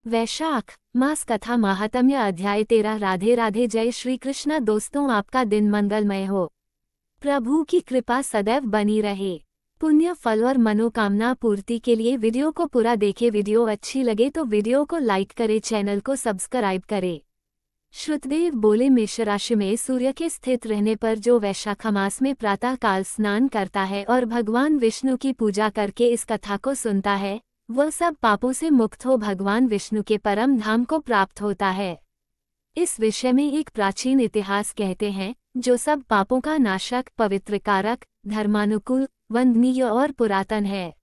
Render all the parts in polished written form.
वैशाख मास कथा महात्म्य अध्याय 13। राधे राधे। जय श्री कृष्ण। दोस्तों, आपका दिन मंगलमय हो। प्रभु की कृपा सदैव बनी रहे। पुण्य फल और मनोकामना पूर्ति के लिए वीडियो को पूरा देखें। वीडियो अच्छी लगे तो वीडियो को लाइक करें, चैनल को सब्सक्राइब करें। श्रुतदेव बोले, मेष राशि में सूर्य के स्थित रहने पर जो वैशाख मास में प्रातः काल स्नान करता है और भगवान विष्णु की पूजा करके इस कथा को सुनता है, वह सब पापों से मुक्त हो भगवान विष्णु के परम धाम को प्राप्त होता है। इस विषय में एक प्राचीन इतिहास कहते हैं, जो सब पापों का नाशक, पवित्रकारक, धर्मानुकूल, वंदनीय और पुरातन है।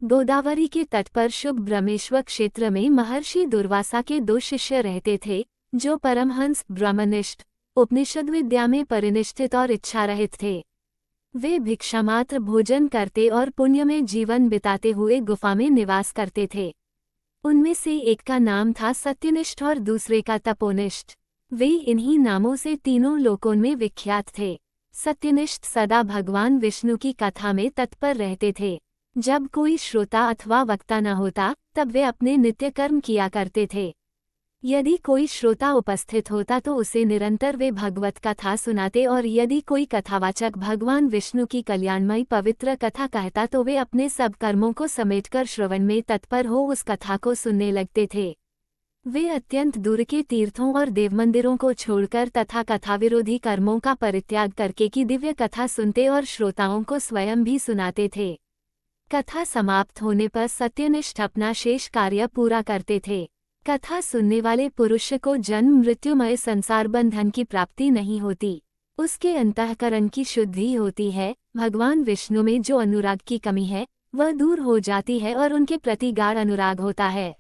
गोदावरी के तट पर शुभ ब्रह्मेश्वर क्षेत्र में महर्षि दुर्वासा के 2 शिष्य रहते थे, जो परमहंस, ब्रह्मनिष्ठ, उपनिषद विद्या में परिनिष्ठित और इच्छारहित थे। वे भिक्षामात्र भोजन करते और पुण्य में जीवन बिताते हुए गुफा में निवास करते थे। उनमें से एक का नाम था सत्यनिष्ठ और दूसरे का तपोनिष्ठ। वे इन्हीं नामों से तीनों लोकों में विख्यात थे। सत्यनिष्ठ सदा भगवान विष्णु की कथा में तत्पर रहते थे। जब कोई श्रोता अथवा वक्ता न होता, तब वे अपने नित्य कर्म किया करते थे। यदि कोई श्रोता उपस्थित होता तो उसे निरंतर वे भगवत कथा सुनाते, और यदि कोई कथावाचक भगवान विष्णु की कल्याणमयी पवित्र कथा कहता तो वे अपने सब कर्मों को समेटकर श्रवण में तत्पर हो उस कथा को सुनने लगते थे। वे अत्यंत दूर के तीर्थों और देवमंदिरों को छोड़कर तथा कथा विरोधी कर्मों का परित्याग करके की दिव्य कथा सुनते और श्रोताओं को स्वयं भी सुनाते थे। कथा समाप्त होने पर सत्यनिष्ठ अपना शेष कार्य पूरा करते थे। कथा सुनने वाले पुरुष को जन्म मृत्युमय संसार बंधन की प्राप्ति नहीं होती। उसके अंतःकरण की शुद्धि होती है। भगवान विष्णु में जो अनुराग की कमी है वह दूर हो जाती है और उनके प्रति गाढ़ अनुराग होता है।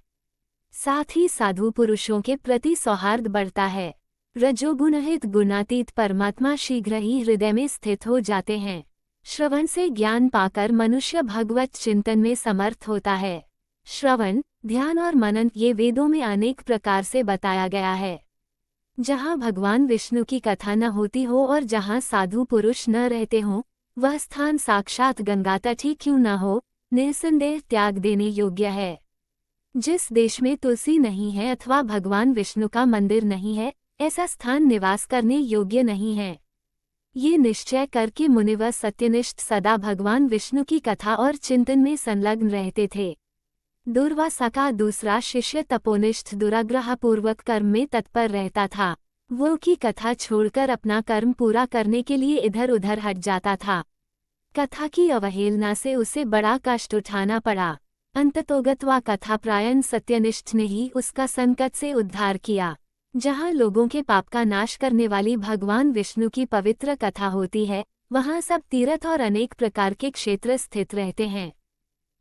साथ ही साधु पुरुषों के प्रति सौहार्द बढ़ता है। रजोगुणहित गुणातीत परमात्मा शीघ्र ही हृदय में स्थित हो जाते हैं। श्रवण से ज्ञान पाकर मनुष्य भगवत चिंतन में समर्थ होता है। श्रवण, ध्यान और मनन ये वेदों में अनेक प्रकार से बताया गया है। जहाँ भगवान विष्णु की कथा न होती हो और जहाँ साधु पुरुष न रहते हों, वह स्थान साक्षात गंगा तट ही क्यों न हो, निस्संदेह त्याग देने योग्य है। जिस देश में तुलसी नहीं है अथवा भगवान विष्णु का मंदिर नहीं है, ऐसा स्थान निवास करने योग्य नहीं है। ये निश्चय करके मुनिवर सत्यनिष्ठ सदा भगवान विष्णु की कथा और चिंतन में संलग्न रहते थे। दुर्वासा का दूसरा शिष्य तपोनिष्ठ दुराग्रहपूर्वक कर्म में तत्पर रहता था। वो की कथा छोड़कर अपना कर्म पूरा करने के लिए इधर उधर हट जाता था। कथा की अवहेलना से उसे बड़ा कष्ट उठाना पड़ा। अंततोगत्वा कथाप्रायण सत्यनिष्ठ ने ही उसका संकट से उद्धार किया। जहाँ लोगों के पाप का नाश करने वाली भगवान विष्णु की पवित्र कथा होती है, वहाँ सब तीर्थ और अनेक प्रकार के क्षेत्र स्थित रहते हैं।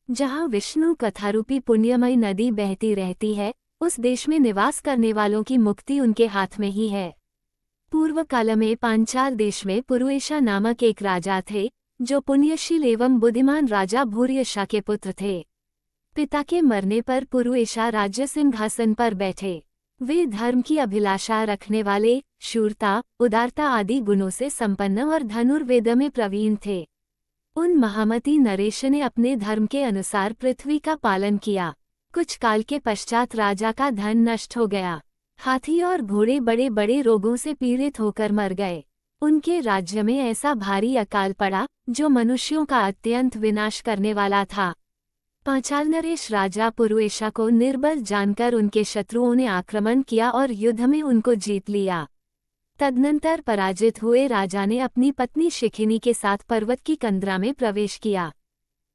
जहाँ विष्णु कथारूपी पुण्यमयी नदी बहती रहती है, उस देश में निवास करने वालों की मुक्ति उनके हाथ में ही है। पूर्व काल में पांचाल देश में पुरुएशा नामक एक राजा थे, जो पुण्यशील एवं बुद्धिमान राजा भूर्यशा के पुत्र थे। पिता के मरने पर पुरुएशा राज्य सिंहासन पर बैठे। वे धर्म की अभिलाषा रखने वाले, शूरता, उदारता आदि गुणों से संपन्न और धनुर्वेद में प्रवीण थे। उन महामती नरेश ने अपने धर्म के अनुसार पृथ्वी का पालन किया। कुछ काल के पश्चात राजा का धन नष्ट हो गया। हाथी और घोड़े बड़े बड़े रोगों से पीड़ित होकर मर गए। उनके राज्य में ऐसा भारी अकाल पड़ा, जो मनुष्यों का अत्यंत विनाश करने वाला था। पांचाल नरेश राजा पुरुएशा को निर्बल जानकर उनके शत्रुओं ने आक्रमण किया और युद्ध में उनको जीत लिया। तदनंतर पराजित हुए राजा ने अपनी पत्नी शिखिनी के साथ पर्वत की कंदरा में प्रवेश किया।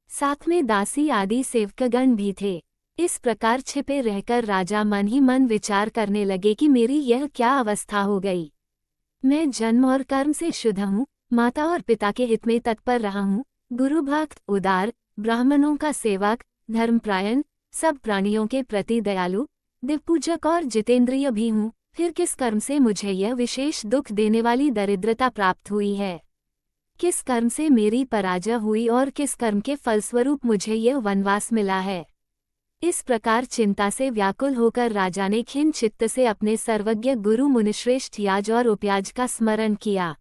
साथ में दासी आदि सेवकगण भी थे। इस प्रकार छिपे रहकर राजा मन ही मन विचार करने लगे कि मेरी यह क्या अवस्था हो गई। मैं जन्म और कर्म से शुद्ध हूँ, माता और पिता के हित में तत्पर रहा हूँ, गुरु भक्त, उदार, ब्राह्मणों का सेवक, धर्मप्रायण, सब प्राणियों के प्रति दयालु, दिव्यपूजक और जितेंद्रिय भी हूँ। फिर किस कर्म से मुझे यह विशेष दुख देने वाली दरिद्रता प्राप्त हुई है? किस कर्म से मेरी पराजय हुई और किस कर्म के फलस्वरूप मुझे यह वनवास मिला है? इस प्रकार चिंता से व्याकुल होकर राजा ने खिन्न चित्त से अपने सर्वज्ञ गुरु मुनिश्रेष्ठ याज और उपयाज का स्मरण किया।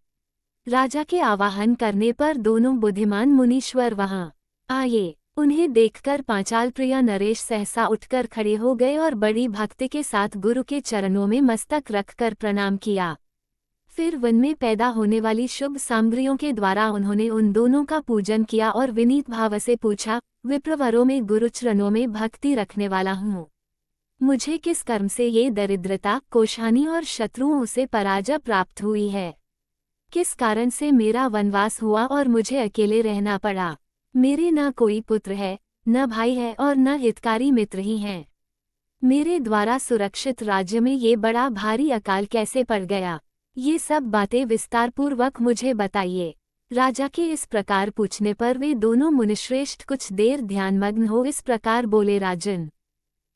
राजा के आवाहन करने पर दोनों बुद्धिमान मुनीश्वर वहां आए। उन्हें देखकर पांचाल प्रिय नरेश सहसा उठकर खड़े हो गए और बड़ी भक्ति के साथ गुरु के चरणों में मस्तक रखकर प्रणाम किया। फिर वन में पैदा होने वाली शुभ सामग्रियों के द्वारा उन्होंने उन दोनों का पूजन किया और विनीत भाव से पूछा, विप्रवरों में गुरु चरणों में भक्ति रखने वाला हूँ, मुझे किस कर्म से ये दरिद्रता, कोशानी और शत्रुओं से पराजय प्राप्त हुई है? किस कारण से मेरा वनवास हुआ और मुझे अकेले रहना पड़ा? मेरे न कोई पुत्र है, न भाई है और न हितकारी मित्र ही हैं। मेरे द्वारा सुरक्षित राज्य में ये बड़ा भारी अकाल कैसे पड़ गया? ये सब बातें विस्तारपूर्वक मुझे बताइए। राजा के इस प्रकार पूछने पर वे दोनों मुनिश्रेष्ठ कुछ देर ध्यानमग्न हो इस प्रकार बोले, राजन,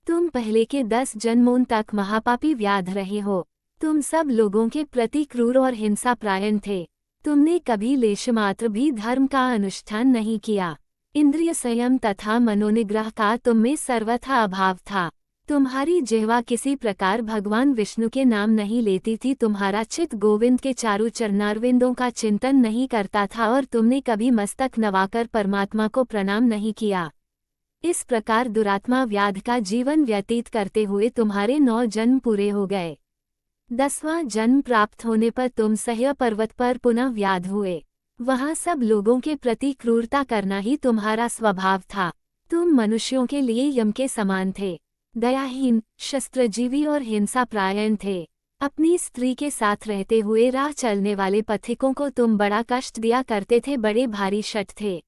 तुम पहले के 10 जन्मों तक महापापी व्याध रहे हो। तुम सब लोगों के प्रति क्रूर और हिंसापरायण थे। तुमने कभी लेशमात्र भी धर्म का अनुष्ठान नहीं किया। इंद्रिय संयम तथा मनोनिग्रह का तुम में सर्वथा अभाव था। तुम्हारी जिह्वा किसी प्रकार भगवान विष्णु के नाम नहीं लेती थी। तुम्हारा चित्त गोविंद के चारों चरणारविंदों का चिंतन नहीं करता था और तुमने कभी मस्तक नवाकर परमात्मा को प्रणाम नहीं किया। इस प्रकार दुरात्मा व्याध का जीवन व्यतीत करते हुए तुम्हारे 9 जन्म पूरे हो गए। 10वां जन्म प्राप्त होने पर तुम सह्य पर्वत पर पुनः व्याध हुए। वहां सब लोगों के प्रति क्रूरता करना ही तुम्हारा स्वभाव था। तुम मनुष्यों के लिए यम के समान थे, दयाहीन, शस्त्रजीवी और हिंसापरायण थे। अपनी स्त्री के साथ रहते हुए राह चलने वाले पथिकों को तुम बड़ा कष्ट दिया करते थे, बड़े भारी शठ थे।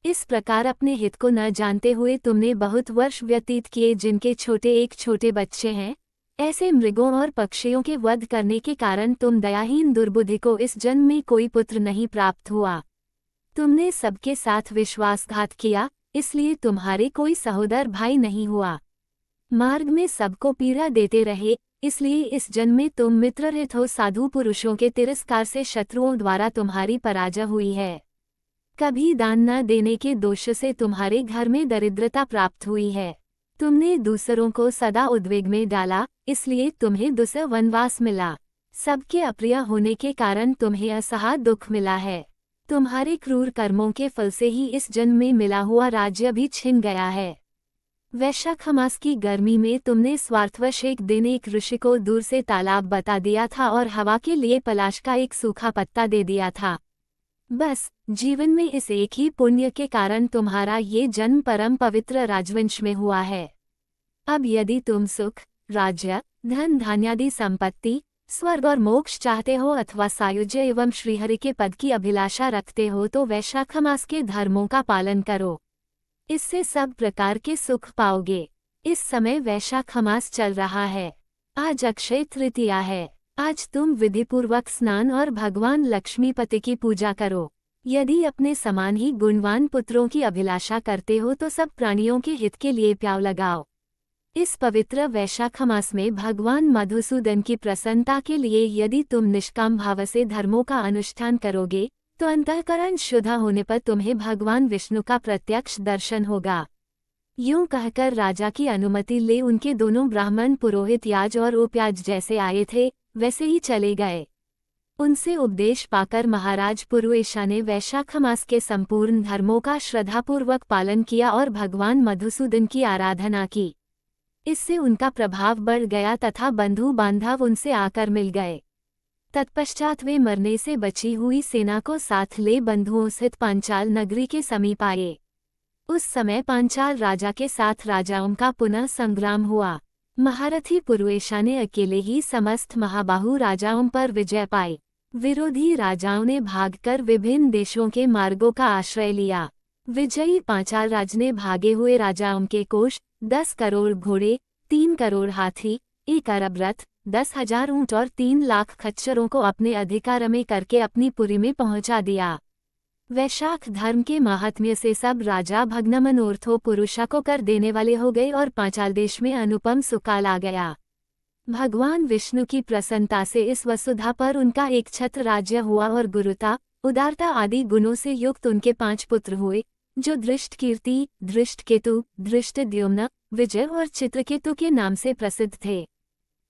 इस प्रकार अपने हित को न जानते हुए तुमने बहुत वर्ष व्यतीत किए। जिनके छोटे बच्चे हैं, ऐसे मृगों और पक्षियों के वध करने के कारण तुम दयाहीन दुर्बुद्धि को इस जन्म में कोई पुत्र नहीं प्राप्त हुआ। तुमने सबके साथ विश्वासघात किया, इसलिए तुम्हारे कोई सहोदर भाई नहीं हुआ। मार्ग में सबको पीड़ा देते रहे, इसलिए इस जन्म में तुम मित्ररहित हो। साधु पुरुषों के तिरस्कार से शत्रुओं द्वारा तुम्हारी पराजय हुई है। कभी दान न देने के दोष से तुम्हारे घर में दरिद्रता प्राप्त हुई है। तुमने दूसरों को सदा उद्वेग में डाला, इसलिए तुम्हें दुसह वनवास मिला। सबके अप्रिय होने के कारण तुम्हें असहाय दुख मिला है। तुम्हारे क्रूर कर्मों के फल से ही इस जन्म में मिला हुआ राज्य भी छिन गया है। वैशाख मास की गर्मी में तुमने स्वार्थवश एक दिन एक ऋषि को दूर से तालाब बता दिया था और हवा के लिए पलाश का एक सूखा पत्ता दे दिया था। बस जीवन में इस एक ही पुण्य के कारण तुम्हारा ये जन्म परम पवित्र राजवंश में हुआ है। अब यदि तुम सुख, राज्य, धन धान्यादि संपत्ति, स्वर्ग और मोक्ष चाहते हो अथवा सायुज्य एवं श्रीहरि के पद की अभिलाषा रखते हो तो वैशाख मास के धर्मों का पालन करो। इससे सब प्रकार के सुख पाओगे। इस समय वैशाख मास चल रहा है। आज अक्षय तृतीया है। आज तुम विधिपूर्वक स्नान और भगवान लक्ष्मीपति की पूजा करो। यदि अपने समान ही गुणवान पुत्रों की अभिलाषा करते हो तो सब प्राणियों के हित के लिए प्याव लगाओ। इस पवित्र वैशाख मास में भगवान मधुसूदन की प्रसन्नता के लिए यदि तुम निष्काम भाव से धर्मों का अनुष्ठान करोगे तो अंतःकरण शुद्ध होने पर तुम्हें भगवान विष्णु का प्रत्यक्ष दर्शन होगा। यूं कहकर राजा की अनुमति ले उनके दोनों ब्राह्मण पुरोहित याज और उपयाज जैसे आए थे वैसे ही चले गए। उनसे उपदेश पाकर महाराज पुरुएशा ने वैशाख मास के संपूर्ण धर्मों का श्रद्धापूर्वक पालन किया और भगवान मधुसूदन की आराधना की। इससे उनका प्रभाव बढ़ गया तथा बंधु बांधव उनसे आकर मिल गए। तत्पश्चात वे मरने से बची हुई सेना को साथ ले बंधुओं स्थित पांचाल नगरी के समीप आए। उस समय पांचाल राजा के साथ राजाओं का पुनः संग्राम हुआ। महारथी पुरुएशा ने अकेले ही समस्त महाबाहु राजाओं पर विजय पाई। विरोधी राजाओं ने भागकर विभिन्न देशों के मार्गों का आश्रय लिया। विजयी पांचाल राज ने भागे हुए राजाओं के कोष, 10 करोड़ घोड़े, 3 करोड़ हाथी, 1 अरब रथ, 10,000 ऊंट और 3 लाख खच्चरों को अपने अधिकार में करके अपनी पुरी में पहुंचा दिया। वैशाख धर्म के महात्म्य से सब राजा भग्न मनोरथों पुरुषा को कर देने वाले हो गए और पांचाल देश में अनुपम सुकाल आ गया। भगवान विष्णु की प्रसन्नता से इस वसुधा पर उनका एक छत्र राज्य हुआ और गुरुता, उदारता आदि गुणों से युक्त उनके 5 पुत्र हुए, जो धृष्टकीर्ति, धृष्टकेतु, धृष्टद्युम्न, विजय और चित्रकेतु के नाम से प्रसिद्ध थे।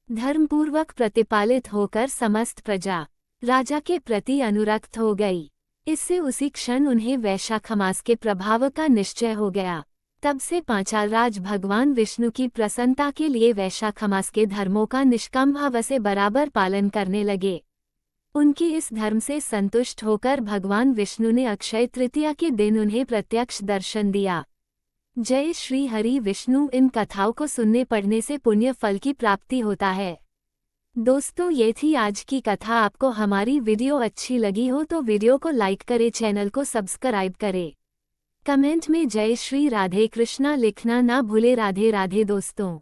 धर्मपूर्वक प्रतिपालित होकर समस्त प्रजा राजा के प्रति अनुरक्त हो गई। इससे उसी क्षण उन्हें वैशाख मास के प्रभाव का निश्चय हो गया। तब से पांचाल राज भगवान विष्णु की प्रसन्नता के लिए वैशाख मास के धर्मों का निष्काम भाव से बराबर पालन करने लगे। उनकी इस धर्म से संतुष्ट होकर भगवान विष्णु ने अक्षय तृतीया के दिन उन्हें प्रत्यक्ष दर्शन दिया। जय श्री हरि विष्णु। इन कथाओं को सुनने पढ़ने से पुण्य फल की प्राप्ति होता है। दोस्तों, ये थी आज की कथा। आपको हमारी वीडियो अच्छी लगी हो तो वीडियो को लाइक करें, चैनल को सब्सक्राइब करें। कमेंट में जय श्री राधे कृष्णा लिखना ना भूले। राधे राधे दोस्तों।